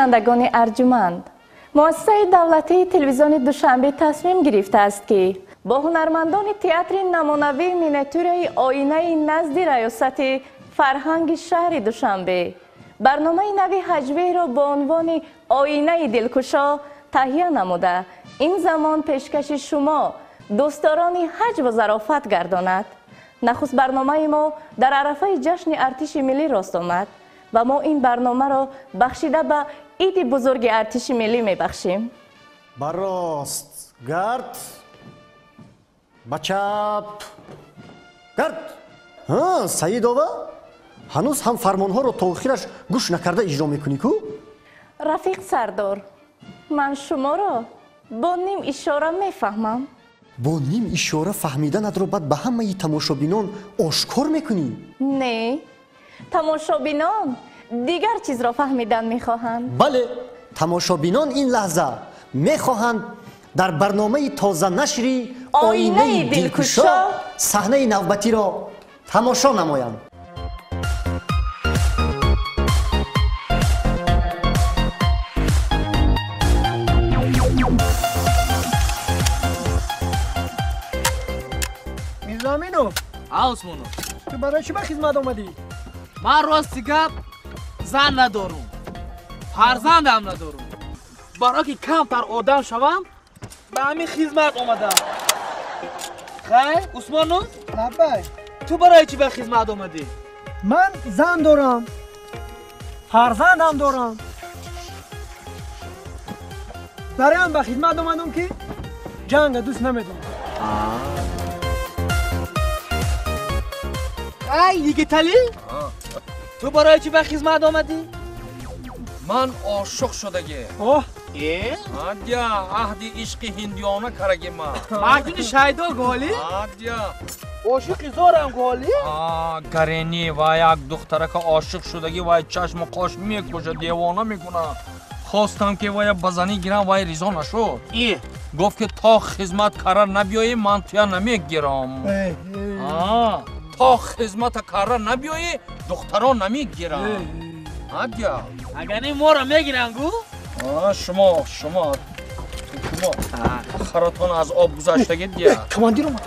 بینندگان ارجمند، مؤسسه دولتی تلویزیون دوشنبه تصمیم گرفته است که با هنرمندان تئاتر نمونوی مینیاتور آینه نزد ریاست فرهنگ شهر دوشنبه برنامه نوی هجوی را با عنوان آینه دلکشا تهیه نموده این زمان پیشکش شما دوستداران حج و ظرافت گرداند. نخست برنامه ما در عرفه جشن ارتش ملی راست آمد و ما این برنامه را بخشیده به عید بزرگ ارتش ملی میبخشیم. براست گرد، بچپ گرد. سیداوا هنوز هم فرمانها رو تا آخرش گوش نکرده اجرا میکنی کو؟ رفیق سردار، من شما را با نیم اشاره میفهمم. با نیم اشاره فهمیدنت رو بعد به همه تماشابینان آشکار میکنی؟ نه، تماشابینان دیگر چیز را فهمیدن میخواهند. بله، تماشابینان این لحظه میخواهند در برنامه تازه نشری آینه دلکشا صحنه نوبتی را تماشا نمایند. میرزامینو آسمونو تو برای چی به خدمت آمدی؟ من راستی گپ زن ندارم، فرزند هم ندارم. برای که کمتر آدم شوم به همین خدمت آمدم. خیر عثمانو لبای تو برای چی به خدمت آمدی؟ من زن دارم، فرزند هم دارم. برای هم به خدمت آمدم که جنگ دوست نمیدونم. ای دیگه تلی؟ تو برای چی به خدمت آمدی؟ من عاشق شدگی. اوه آدیا عهدی عشق هندیانه کرگی من. مجنون شیدا گالی؟ آدیا عاشق زارم گالی؟ گرینی و یک دختره که عاشق شدگی و چشم و قاش میکشه دیوانه میکنه. خواستم که وای بزنی گیرم وای ریزا نشد. گفت که تا خدمت قرار نبیایی من تویا نمیگیرم. تا خدمت قرار نبیایی دختران نمیگیرم. آدیا اگر این ما را میگیرن گو؟ شما خراتان از آب گذاشتگی دیا. کماندیر اومد.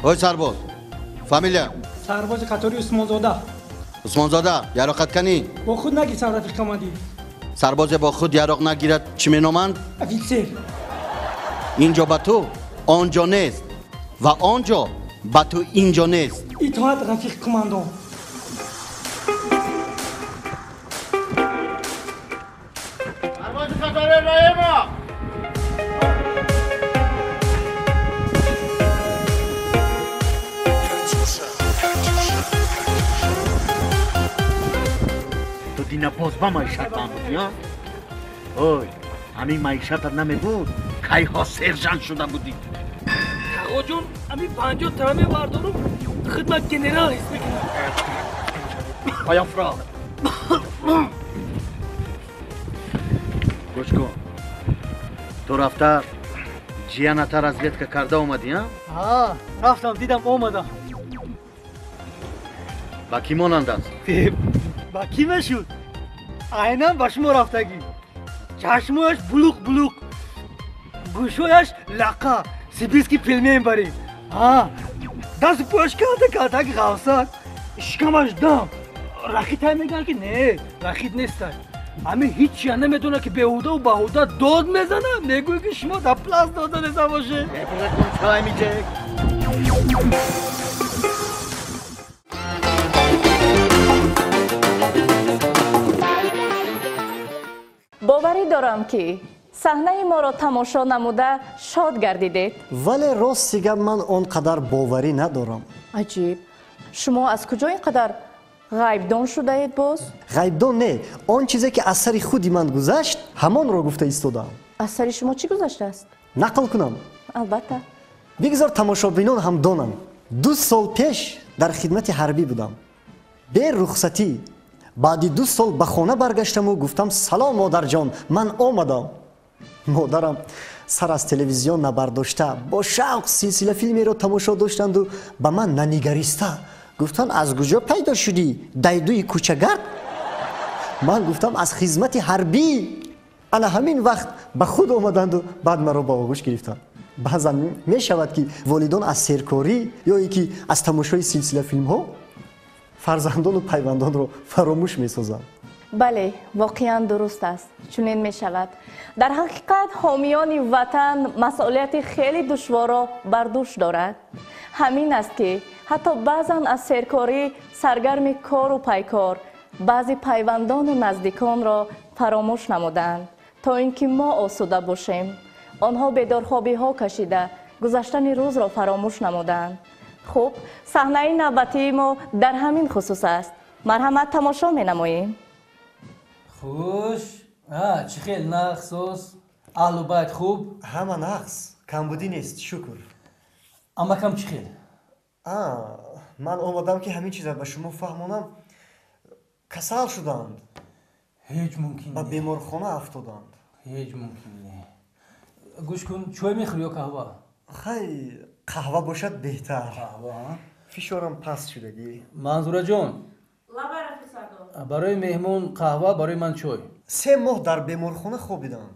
اوی سرباز فامیلیا سرباز قطاری عثمانزاده. عثمانزاده یراقت کنی؟ با خود نگیر رفیق کماندیر. سرباز با خود یراق نگیرد چی مینامند؟ افیسر. اینجا به تو آنجا نیست و آنجا به تو اینجا نیست. اطاعت رفیق کماندان. سرباز قطاری رای ما دینا باز با معیشت بودی ها؟ اوی همین معیشت نمی بود خیلی ها سرجان شده بودی. آقا جون همین 50 ترامه بردارم خدمت گنرال هست بکنم. پایم فرا گوش کن تو رفته جیانتا رزویت که کرده اومدی ها؟ رفتم دیدم اومده. با کی مانند است؟ با کی مشود؟ عینم با شما رفتگی. چشموش بلوک گوشویش لقا سیبیسکی فیلمی بری. دست پوش کرده که غوصات شکمش دام. رخیت هم میگن که نه رخیت نیستن. همین هیچی نمیدونه که بهوده و بهوده داد میزنه. میگوی که شما در پلاس داده نیزه باشه. بگوید کن چای میجه. باوری دارم که صحنه ما را تماشا نموده شاد گردیدید. ولی راستیگه من آنقدر باوری ندارم. عجیب، شما از کجا اینقدر غیبدان شده اید باز؟ غیبدان نه، آن چیزی که از سر خودی من گذشت همان را گفته ایستادم. از سر شما چی گذشته است؟ نقل کنم. البته. بگذار تماشابینان هم دانند. 2 سال پیش در خدمت حربی بودم. бе рухсатӣ баъди 2 сол ба хона баргаштаму гуфтам салом модарҷон, ман омадам. модарам сар аз телевизион набардошта бо шавқ силсила филмеро тамошо доштанду ба ман нанигариста гуфтанд аз куҷо пайдо шудӣ дайдуи кӯчагард? ман гуфтам аз хизмати ҳарбӣ. ана ҳамин вақт ба худ омаданду баъд маро ба оғӯш гирифтанд. баъзан мешавад ки волидон аз серкорӣ ё ин ки аз тамошои силсила филмҳо фарзандону пайвандонро фаромӯш месозанд. бале, воқеан дуруст аст. чунин мешавад. дар ҳақиқат ҳомиёни ватан масъулияти хеле душворо бар дӯш дорад. ҳамин аст ки ҳатто баъзан аз серкорӣ саргарми кору пайкор баъзе пайвандону наздиконро фаромӯш намуданд то ин ки мо осуда бошем. онҳо бедорхобиҳо кашида гузаштани рӯзро фаромӯш намуданд. хуб, саҳнаи навбатии мо дар ҳамин хусус аст. марҳамат, тамошо менамоем. хуш. чӣ хел нақсос? аҳлу байт хуб? ҳама нақс, камбудӣ нест, шукр. амакам чӣ хел? ман омадам ки ҳамин чиза ба шумо фаҳмонам. касал шуданд, ҳеҷ мумкин ба не. беморхона афтоданд. ҳеҷ мумкин не. гӯш кун, чой мехӯри ё қаҳва? хай қаҳва бошад беҳтар. қаҳва. фишорам паст шудагӣ. манзураҷон, барои меҳмон қаҳва, барои ман чой. 3 моҳ дар беморхона хобиданд.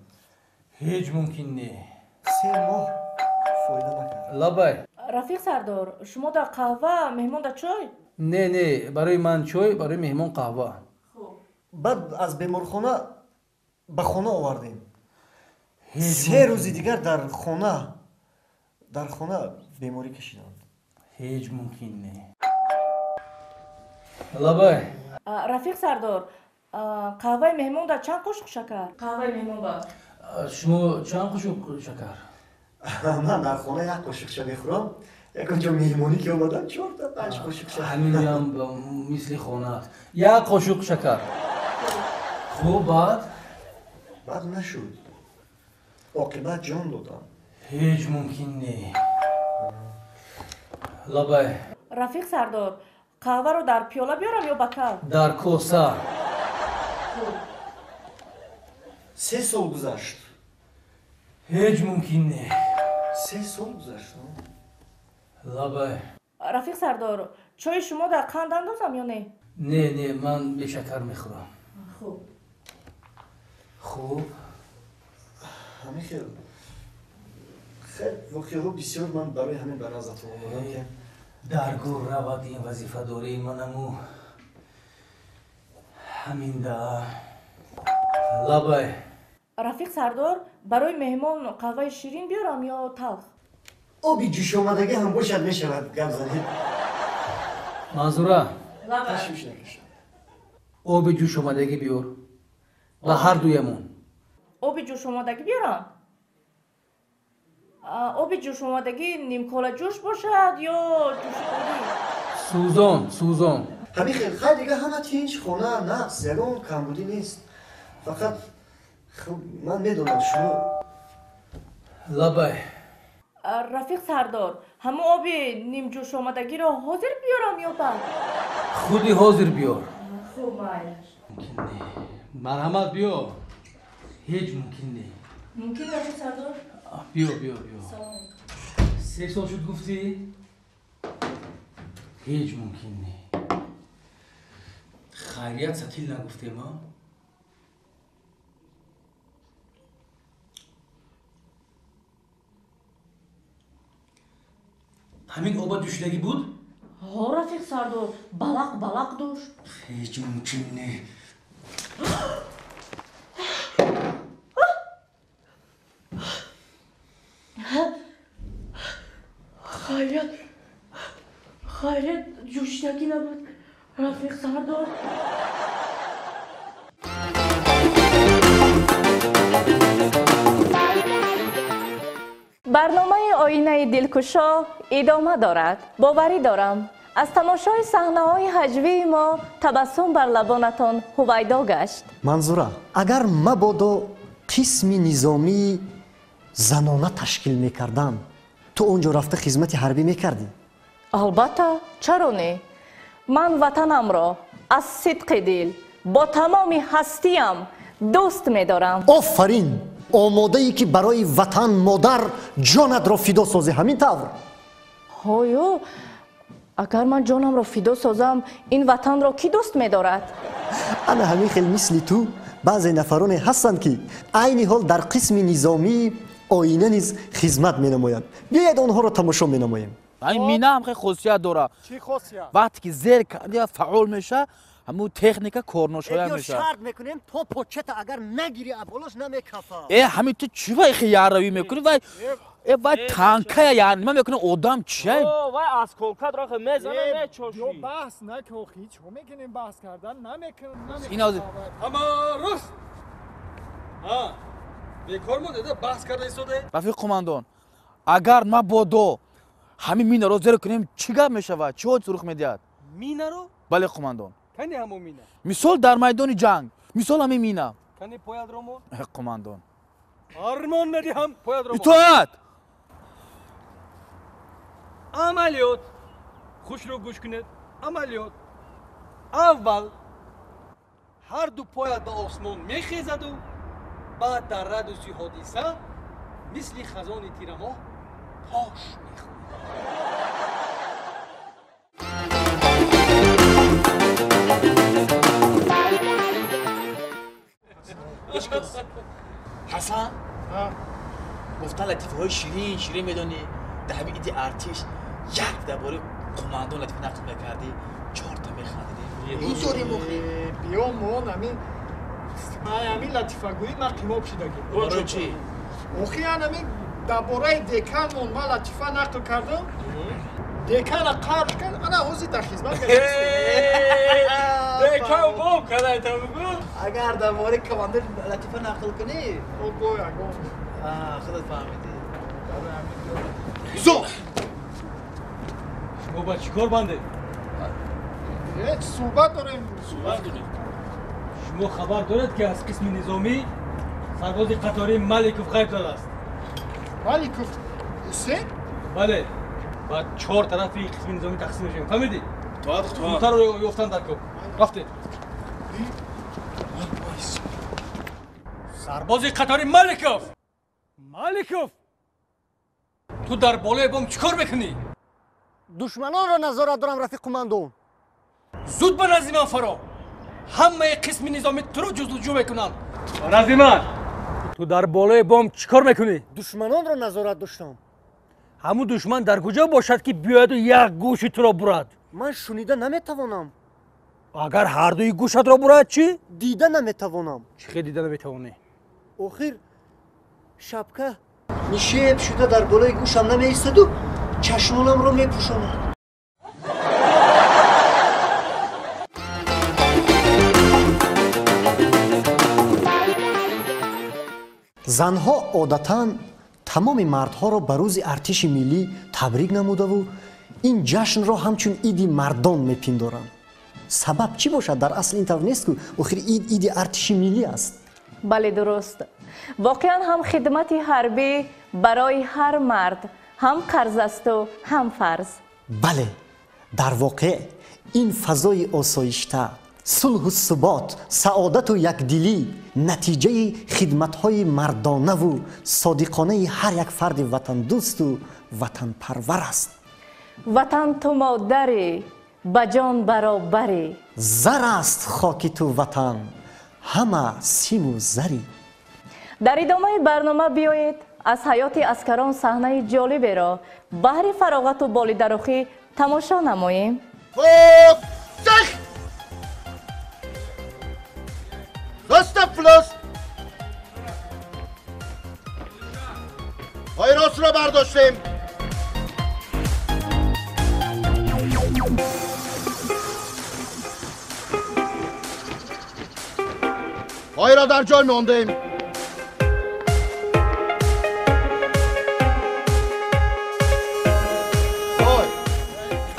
ҳеҷ мумкин не. 3 моҳ фоида накард. лабай. рафиқ сардор, шумо дар қаҳва, меҳмон дар чой? Не, не, барои ман чой, барои меҳмон қаҳва. баъд аз беморхона ба хона овардем. ҳеҷ 3 рӯзи дигар дар хона беморӣ кашиданд. ҳеҷ мумкин не. лабай. рафиқ сардор, қаҳваи меҳмон дар чанд қошуқ шакар? қаҳваи меҳмон ба шумо чанд қошуқ шакар? ман дар хона 1 қошуқша мехӯрам. яконҷо меҳмонӣ ки омадам 4-5 қошуқша. ҳаминам мисли хона аст. 1 қошуқ шакар. хуб, баъд нашуд. оқибат ҷон додам. ҳеҷ мумкин не. лабай. рафиқ сардор, қаҳваро дар пиёла биёрам ё ба кал? дар коса. 3 сол гузашт. ҳеҷ мумкин не. 3 сол гузашт. лабай. рафиқ сардор, чои шумо дар қанд андозам ё не? Не, не, ман бешакар мехӯрам. хуб. хуб. ҳамин хел воқеаҳо бисёр ман барои ҳамин ба назратон омадам ки даргур равад ин вазифадории манаму ҳамин да. лабай. рафиқ сардор, барои меҳмон қаҳваи ширин биёрам ё талх? оби ҷӯшомадагӣ ҳам бошад мешавад гап занед. манзура, ташвиш накашад. оби ҷӯшомадагӣ биёр ба ҳардуямон. оби ҷӯшомадагӣ биёрам? оби ҷӯшомадагӣ нимкола ҷӯш бошад ё ҷӯшидагӣ? сӯзон. ҳамин хел хай дигар ҳама тинч, хона нақс, ягон камбудӣ нест. фақат ман медонам шумо. лабай. рафиқ сардор, ҳамон оби нимҷӯшомадагиро ҳозир биёрам ё баъд? худи ҳозир биёр. хуб, майлаш. марҳамат биё. ҳеҷ мумкин не. мумкин рафиқ сардор? биё. 3 сол шуд гуфтӣ? ҳеҷ мумкин не. хайрият сатил нагуфтем а? ҳамин оба дӯшидагӣ буд? ҳо рафиқ сардор, балақ дошт. ҳеҷ мумкин не. хайрият ҷӯшидагӣ набуд рафиқ сардор. барномаи оинаи дилкушо идома дорад. боварӣ дорам аз тамошои саҳнаҳои ҳаҷвии мо табассум бар лабонатон ҳувайдо гашт. манзура, агар мабодо қисми низомии занона ташкил мекарданд, ту онҷо рафта хизмати ҳарбӣ мекардӣ? албатта, чаро не? ман ватанамро از صدق دل با تمام هستیم دوست می‌دارم. آفرین. آماده ای که برای وطن مادر جانت را فدا سازی همین طور. هایو اگر من جانم را فدا سازم این وطن را کی دوست می‌دارد؟ انا همین خیلی مثل تو بعضی نفران هستند که عین حال در قسم نظامی آینه نیز خدمت می‌نمایند. بیایید آنها را تماشا می‌نماییم. این مینه هم خیلی خاصیت داره. چی خاصیت؟ وقتی که زیر کردی و فعال میشه همون تکنیک کورنوشای میشه. شرط میکنیم تو پوچت اگر نگیری ابولش نمیکفه. همین تو چی وای خیاروی میکنی وای وای تانکه یعنی من میکنم آدم چیه؟ وای از کلکت را میزنه میچوشی. یو بحث نکن هیچ میکنیم بحث کردن نمیکنیم. اینا اما راست ها بیکار مونده بحث کرده ایستاده. رفیق قماندان اگر ما با دو همین مینه رو زیر کنیم چی گپ میشه چی وقت رخ میدهد؟ مینه رو بله قماندان. کنی همون مینه مثال در میدان جنگ مثال همین مینه. کنی پاید رومون قماندان آرمان ندی هم پاید رومون اطاعت عملیات خوش رو گوش کنید. عملیات اول هر دو پاید به آسمان میخیزد و بعد در ردوسی حادثه مثل خزان تیرماه پاش میخواد. حسن گفتن لطیفه های شیرین میدونی در همین ایدی ارتش یک درباره قماندان لطیفه نقل میکردی 4 تا میخندیدی اینطوری مخی بیا مون همین لطیفه گویی من قیماب شدگی. برای چی؟ اوخی همین درباره دکانمون ما لطیفه نقل کردم. دکان قرض کرد انا حوزی در خدمت دکان بوم کدای تو بگو. اگر درباره کماندر لطیفه نقل کنی او گویا خودت فهمیدی زو شما با چیکار بنده؟ هیچ صحبت داریم. شما خبر دارد که از قسم نظامی سرباز قطاری ملکوف غیب داده است. ملکوف حسین؟ بله بعد 4 طرفی قسم نظامی تقسیم میشیم. فهمیدی؟ زودتر رو یافتن در کن. رفته سرباز قطاری ملکوف تو در بالای بام چیکار میکنی؟ دشمنان را نظارت دارم رفیق قماندان. زود به نزد من فرا. همه قسم نظامی تو رو جستجو میکنم. به نزد من. تو در بالای بام چیکار میکنی؟ دشمنان را نظارت داشتم. همون دشمن در کجا باشد که بیاید و یک گوشی تو را برد؟ من شنیده نمیتوانم. اگر هر دوی گوشت را برد چی؟ دیده نمیتوانم. چی دیده نمیتوانی؟ آخر شبکه نشیب شده در بالای گوشم نمیایستد و چشمانم رو میپوشاند. زنها عادتاً تمام مردها را به روز ارتش ملی تبریک نموده و این جشن را همچون ایدی مردان میپندارند. سبب چی باشد؟ در اصل این طور نیست که آخر ایدی ارتش ملی است. بله درست. واقعا هم خدمت حربی برای هر مرد هم قرض است و هم فرض. بله در واقع این فضای آسایشته، صلح و ثبات، سعادت و یکدلی نتیجه خدمت‌های مردانه و صادقانه هر یک فرد وطن دوست و وطن پرور است. وطن تو مادری با جان برابری. زر است خاک تو وطن همه سیم و زری. در ادامه برنامه بیایید از حیات عسکران صحنه جالبی را بهر فراغت و بالیدروخی تماشا نماییم. فلوس پای راست رو برداشتیم. پای را در جای ماندیم.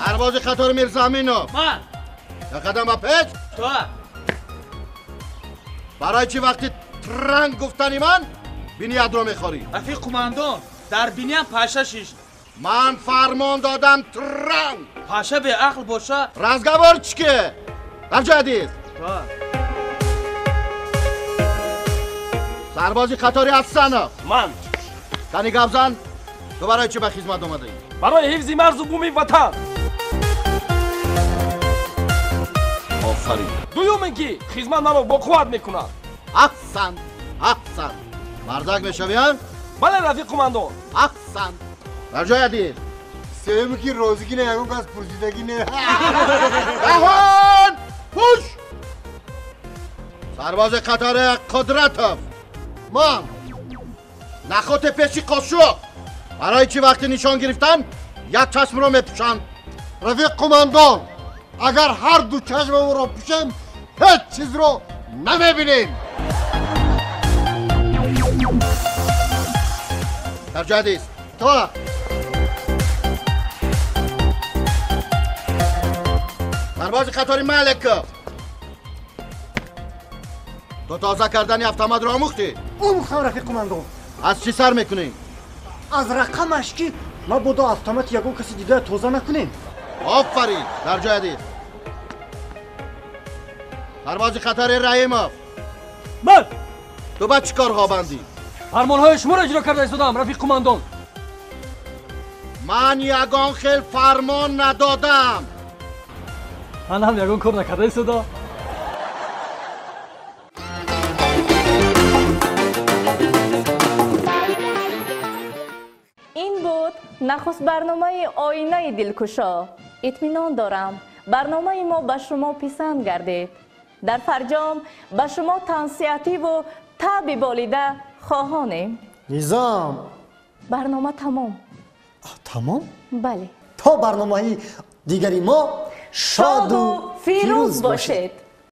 سرباز قطار میرزا امینو من یک قدم با پیش. تو برای چی وقتی ترنگ گفتنی من بینی ید رو میخوری؟ رفیق قماندان در بینی هم پاشه شیش. من فرمان دادم ترنگ. پاشه به عقل باشه. رزگوار چی که؟ در جای عزیز سربازی قطاری هستن من تنی گبزن تو برای چی به خدمت اومده ای؟ برای حفظ مرز و بومی وطن. آفرین. دوم اینکه خدمت مرا با قوت میکنند. احسن احسن. مردک میشویان؟ بله رفیق قماندان. احسن. در جای عزیز سیمی که روزگی نه یکم که از پرسیدگی نه. دهان پوش سرباز قطار قدرتov من نخوت پیشی قاشق برای چی وقتی نشان گرفتن یک چشم رو میپوشند. رفیق قماندان اگر هر دو چشم او را پوشیم هیچ چیز رو نمیبینیم. در جای عزیز تو سرباز قطاری ملک تو تازه کردن اتومات رو آموختی؟ آموختم رفیق قماندان. از چی سر میکنی؟ از رقمش که ما با دو اتومات یگو کسی دیگه توزه نکنیم. آفرین. در جای عزیز سرباز قطاری رحیمov من تو با چی کار خوابندی؟ فرمانهای شما را اجرا کرده ایستادم رفیق قماندان. من یگان خیل فرمان ندادم. من هم یگان کار نکرده ایستادم. این بود نخست برنامه آینه دلکشا. اطمینان دارم برنامه ما به شما پسند گردید. در فرجام به شما تنصیحاتی و تب بالیده خواهانیم. نظام برنامه تمام. تمام؟ بله. تا برنامه دیگری ما شاد و فیروز باشید.